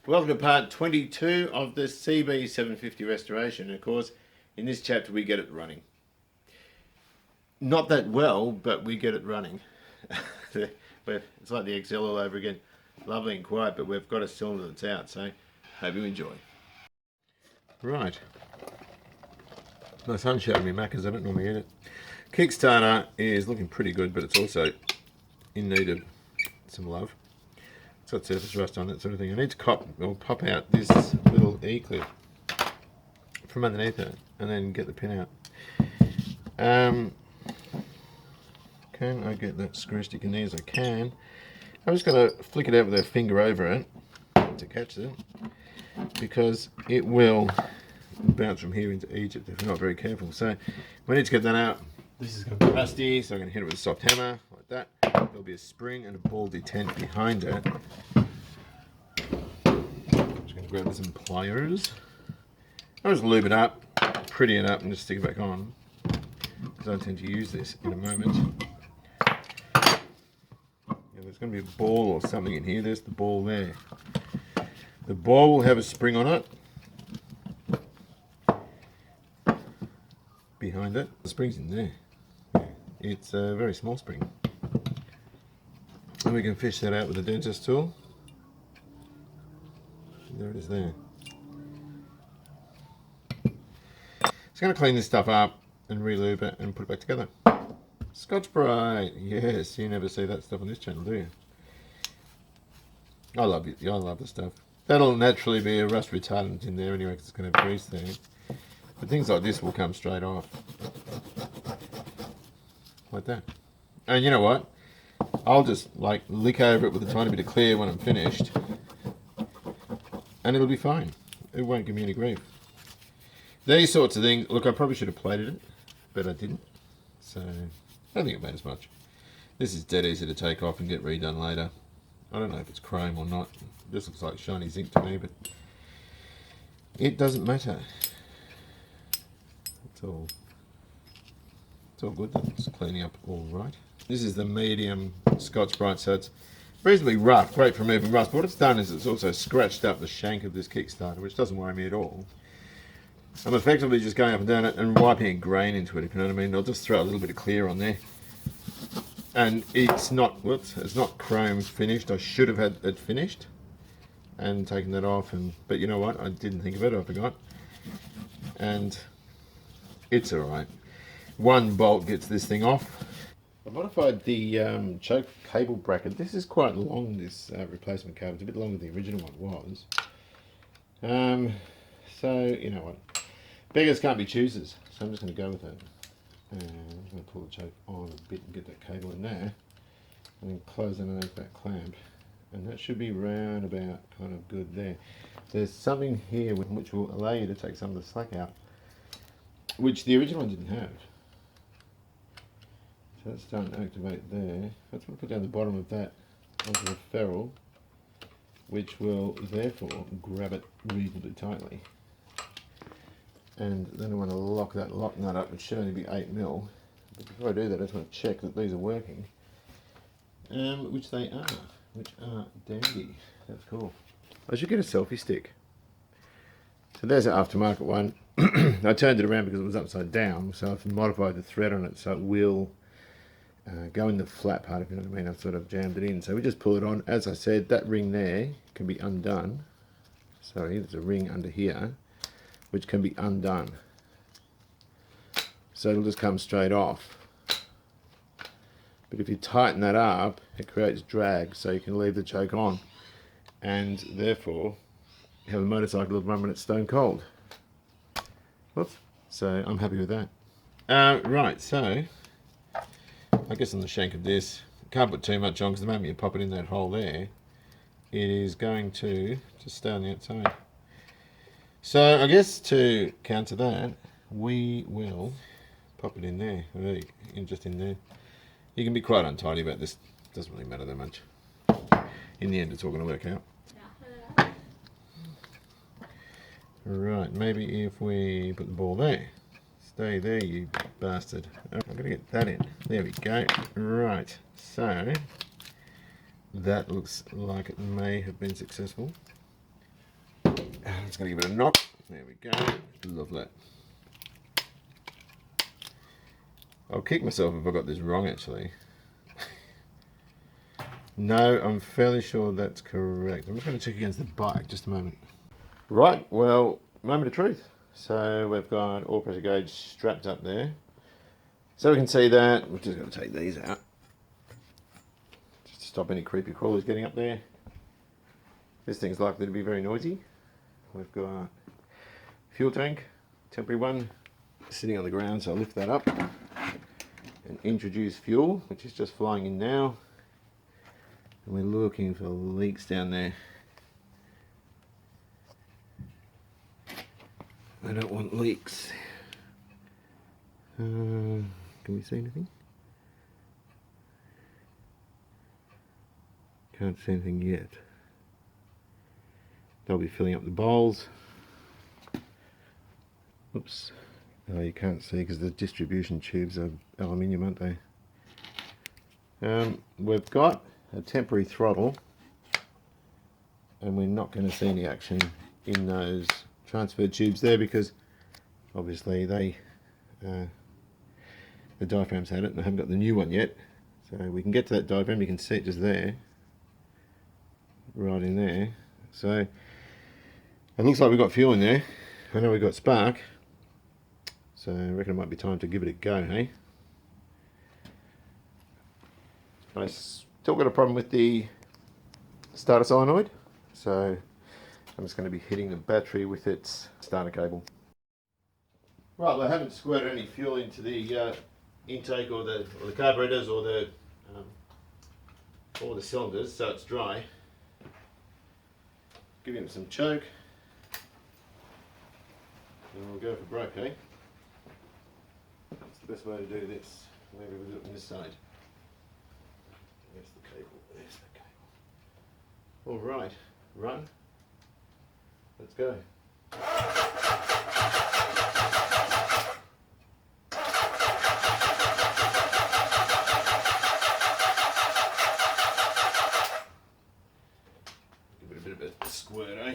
Welcome to part 22 of the CB750 restoration. Of course, in this chapter we get it running. Not that well, but we get it running. It's like the XL all over again. Lovely and quiet, but we've got a cylinder that's out, so hope you enjoy. Right. My son showed me Macca's, I don't normally eat it. Kickstarter is looking pretty good, but it's also in need of some love. It's got surface rust on it, sort of thing. I need to pop out this little E-clip from underneath it and then get the pin out. Can I get that screw stick in there? As I can. I'm just going to flick it out with a finger over it to catch it, because it will bounce from here into Egypt if you're not very careful. So we need to get that out. This is going to be rusty, so I'm going to hit it with a soft hammer like that. There'll be a spring and a ball detent behind it. I'm just going to grab some pliers. I'll just lube it up, pretty it up, and just stick it back on, because I intend to use this in a moment. There's going to be a ball or something in here. There's the ball there. The ball will have a spring on it. Behind it, the spring's in there. It's a very small spring. And we can fish that out with a dentist tool. There it is there. Just going to clean this stuff up and re-lube it and put it back together. Scotch-Brite, yes, you never see that stuff on this channel, do you? I love it. I love the stuff. That'll naturally be a rust retardant in there anyway, because it's going to have grease there. But things like this will come straight off. Like that. And you know what? I'll just like lick over it with a tiny bit of clear when I'm finished. And it'll be fine. It won't give me any grief. These sorts of things, look, I probably should have plated it, but I didn't. So, I don't think it matters much. This is dead easy to take off and get redone later. I don't know if it's chrome or not. This looks like shiny zinc to me, but it doesn't matter. It's all good. It's cleaning up all right. This is the medium Scotch-Brite, so it's reasonably rough, great for removing rust. But what it's done is it's also scratched up the shank of this Kickstarter, which doesn't worry me at all. I'm effectively just going up and down it and wiping a grain into it, if you know what I mean. I'll just throw a little bit of clear on there. And it's not, it's not chrome finished. I should have had it finished and taken that off. But you know what? I didn't think of it. I forgot. And it's all right. One bolt gets this thing off. I modified the choke cable bracket. This is quite long, this replacement cable. It's a bit longer than the original one was. So, you know what? Beggars can't be choosers. So I'm just going to go with it. And I'm going to pull the choke on a bit and get that cable in there. And then close underneath that clamp. And that should be round about kind of good there. There's something here which will allow you to take some of the slack out, which the original one didn't have. So that's starting to activate there. That's going to put down the bottom of that onto the ferrule, which will therefore grab it reasonably tightly. And then I want to lock that lock nut up, which should only be 8mm. But before I do that, I just want to check that these are working. Which they are, which are dandy. That's cool. I should get a selfie stick. So there's an aftermarket one. I turned it around because it was upside down, so I've modified the thread on it so it will go in the flat part, if you know what I mean. I've sort of jammed it in. So we just pull it on. As I said, that ring there can be undone. Sorry, there's a ring under here, which can be undone. So it'll just come straight off. But if you tighten that up, it creates drag, so you can leave the choke on. And therefore, have a motorcycle that'll run when it's stone cold. Whoops. So I'm happy with that. Right, so I guess on the shank of this, can't put too much on because the moment you pop it in that hole there, it is going to just stay on the outside. So I guess to counter that, we will pop it in there, just in there. You can be quite untidy about this, doesn't really matter that much. In the end, it's all going to work out. Right, maybe if we put the ball there. Stay there, you bastard. Oh, I'm going to get that in. There we go. Right, so that looks like it may have been successful. And it's going to give it a knock. There we go. Lovely. I'll kick myself if I got this wrong, actually. No, I'm fairly sure that's correct. I'm just going to check against the bike, just a moment. Right, well, moment of truth. So we've got oil pressure gauge strapped up there. So we can see that. We're just going to take these out. Just to stop any creepy crawlers getting up there. This thing's likely to be very noisy. We've got fuel tank, temporary one, sitting on the ground, so I'll lift that up and introduce fuel, which is just flying in now. And we're looking for leaks down there. I don't want leaks. Can we see anything? Can't see anything yet. They'll be filling up the bowls. Oops. Oh, you can't see because the distribution tubes are aluminium, aren't they? We've got a temporary throttle, and we're not going to see any action in those transfer tubes there because obviously the diaphragm's had it and I haven't got the new one yet. So we can get to that diaphragm, you can see it just there, right in there. So it looks like we've got fuel in there. I know we've got spark, so I reckon it might be time to give it a go, hey? I still got a problem with the starter solenoid, so I'm just going to be hitting the battery with its starter cable. Right, well, I haven't squirted any fuel into the intake or the carburetors or the cylinders, so it's dry. Give him some choke, and we'll go for broke, eh? That's the best way to do this. Maybe we'll do it on this side. There's the cable, there's the cable. All right, run. Let's go. Give it a bit of a squirt, eh?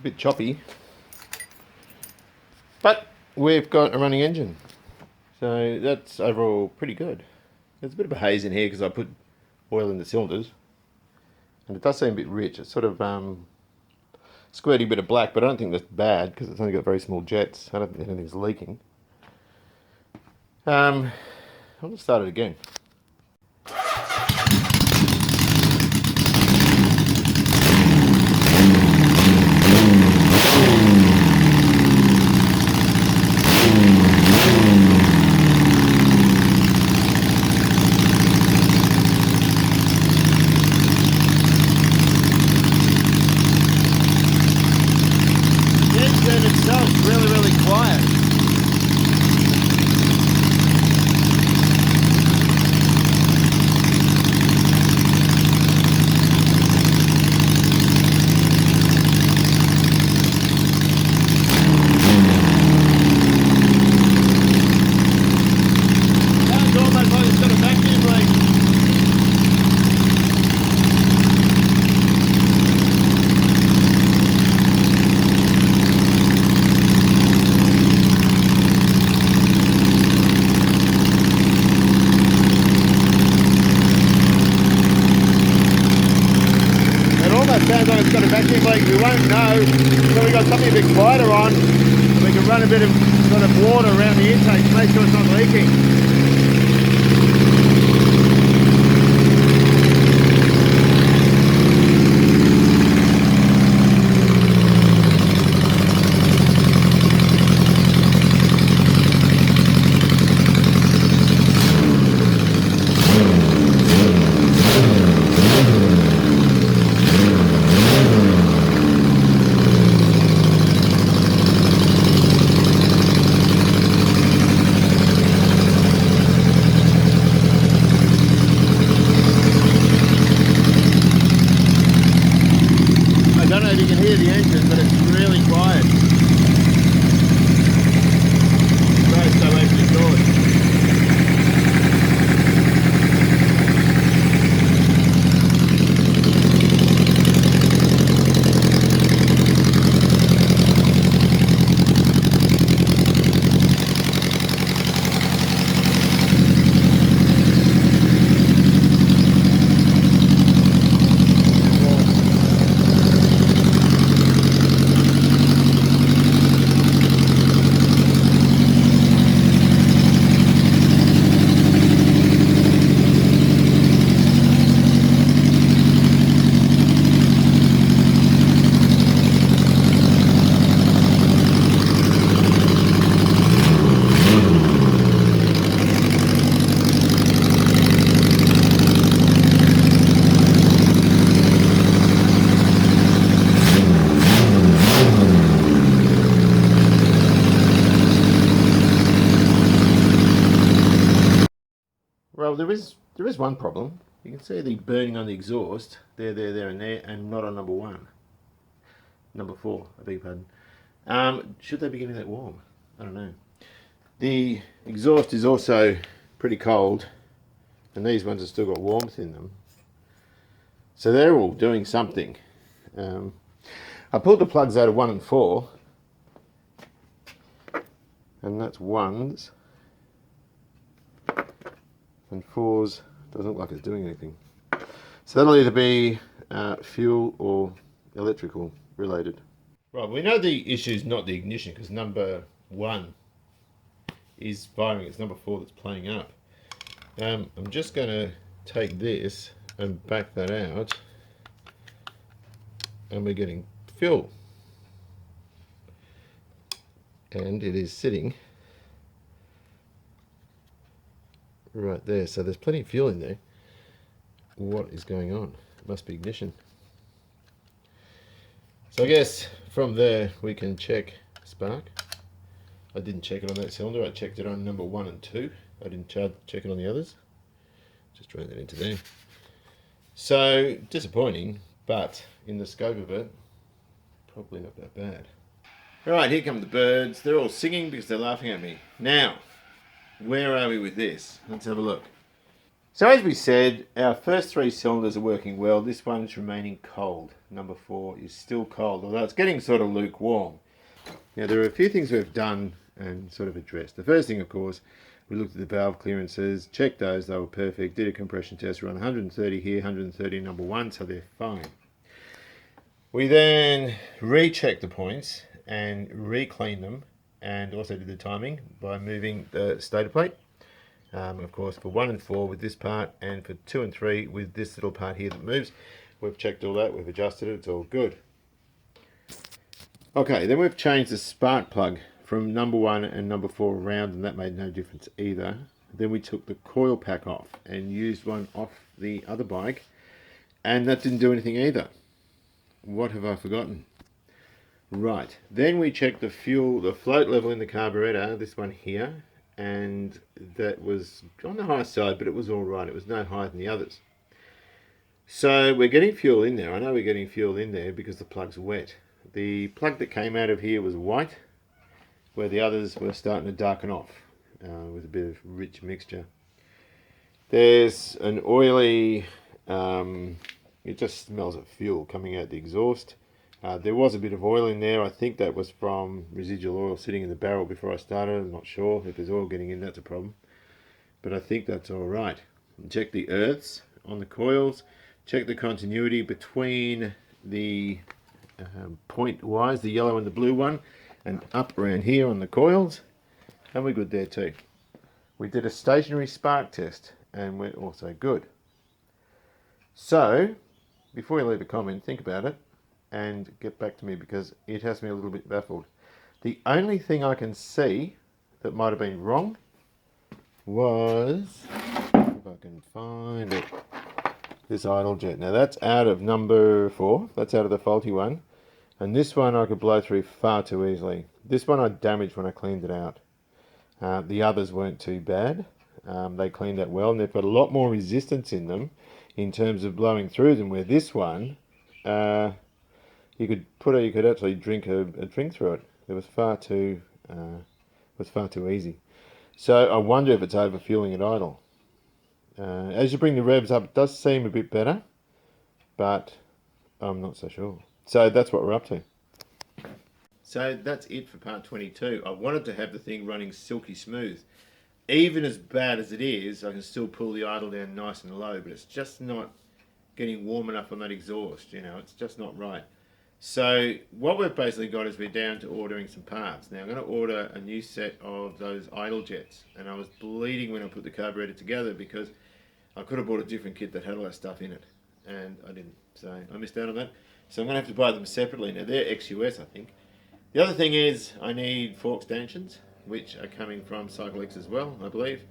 Bit choppy, but we've got a running engine, so that's overall pretty good. There's a bit of a haze in here because I put oil in the cylinders, and it does seem a bit rich. It's sort of squirty bit of black, but I don't think that's bad because it's only got very small jets. I don't think anything's leaking. I'll just start it again. in itself is really, really quiet. Sounds almost like it's got a vacuum leak. Sounds like it's got a vacuum leak. We won't know until we've got something a bit quieter on. We can run a bit of sort of water around the intake to make sure it's not leaking. I don't know if you can hear the engine, but it's really quiet. Great, so open the doors. Well, there is one problem. You can see the burning on the exhaust, there, and there, and not on number 1. Number 4, I beg your pardon. Should they be getting that warm? I don't know. The exhaust is also pretty cold, and these ones have still got warmth in them. So they're all doing something. I pulled the plugs out of 1 and 4, and that's 1s. And 4s doesn't look like it's doing anything. So that'll either be fuel or electrical related. Right, we know the issue is not the ignition because number 1 is firing. It's number 4 that's playing up. I'm just going to take this and back that out, and we're getting fuel. And it is sitting right there, so there's plenty of fuel in there. What is going on? It must be ignition. So I guess from there we can check spark. I didn't check it on that cylinder, I checked it on number 1 and 2. I didn't check it on the others. Just ran that into there. So disappointing, but in the scope of it, probably not that bad. Right, here come the birds. They're all singing because they're laughing at me. Now, where are we with this? Let's have a look. So as we said, our first 3 cylinders are working well. This one is remaining cold. Number 4 is still cold, although it's getting sort of lukewarm. Now there are a few things we've done and sort of addressed. The first thing, of course, we looked at the valve clearances, checked those, they were perfect, did a compression test, run 130 here, 130 number 1, so they're fine. We then rechecked the points and re-cleaned them, and also did the timing by moving the stator plate. Of course, for 1 and 4 with this part, and for 2 and 3 with this little part here that moves. We've checked all that, we've adjusted it, it's all good. Okay, then we've changed the spark plug from number 1 and number 4 around, and that made no difference either. Then we took the coil pack off and used one off the other bike, and that didn't do anything either. What have I forgotten? Right, then we checked the fuel, the float level in the carburetor, this one here, and that was on the high side, but it was all right. It was no higher than the others. So we're getting fuel in there. I know we're getting fuel in there because the plug's wet. The plug that came out of here was white, where the others were starting to darken off with a bit of rich mixture. There's an oily, it just smells of fuel coming out the exhaust. There was a bit of oil in there. I think that was from residual oil sitting in the barrel before I started. I'm not sure. If there's oil getting in, that's a problem. But I think that's all right. Check the earths on the coils. Check the continuity between the point wires, the yellow and the blue one, and up around here on the coils. And we're good there too. We did a stationary spark test and we're also good. So, before you leave a comment, think about it and get back to me because it has me a little bit baffled. The only thing I can see that might have been wrong was, if I can find it, this idle jet. Now that's out of number 4, that's out of the faulty one. And this one I could blow through far too easily. This one I damaged when I cleaned it out. The others weren't too bad. They cleaned that well and they've got a lot more resistance in them in terms of blowing through them, where this one, you could actually drink a drink through it. It was far too easy. So I wonder if it's overfueling at idle. As you bring the revs up, it does seem a bit better, but I'm not so sure. So that's what we're up to. So that's it for part 22. I wanted to have the thing running silky smooth. Even as bad as it is, I can still pull the idle down nice and low, but it's just not getting warm enough on that exhaust, you know, it's just not right. So what we've basically got is we're down to ordering some parts. Now I'm going to order a new set of those idle jets, and I was bleeding when I put the carburetor together because I could have bought a different kit that had all that stuff in it, and I didn't, so I missed out on that. So I'm going to have to buy them separately. Now they're ex-US, I think. The other thing is I need fork stanchions, which are coming from Cycle X as well, I believe,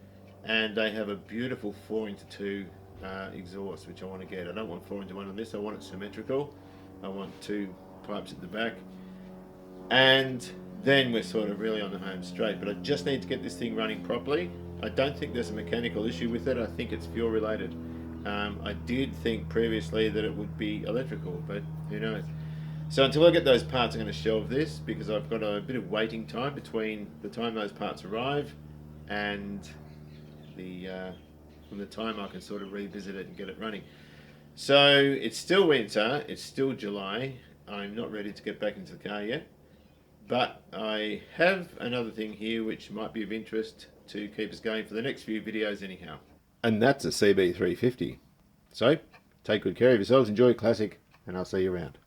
and they have a beautiful 4x2 exhaust, which I want to get. I don't want 4x1 on this, I want it symmetrical. I want 2 pipes at the back, and then we're sort of really on the home straight. But I just need to get this thing running properly. I don't think there's a mechanical issue with it. I think it's fuel related. I did think previously that it would be electrical, but who knows. So until I get those parts, I'm going to shelve this because I've got a bit of waiting time between the time those parts arrive and from the time I can sort of revisit it and get it running. So it's still winter, it's still July. I'm not ready to get back into the car yet, but I have another thing here which might be of interest to keep us going for the next few videos anyhow. And that's a CB350. So take good care of yourselves, enjoy Classic, and I'll see you around.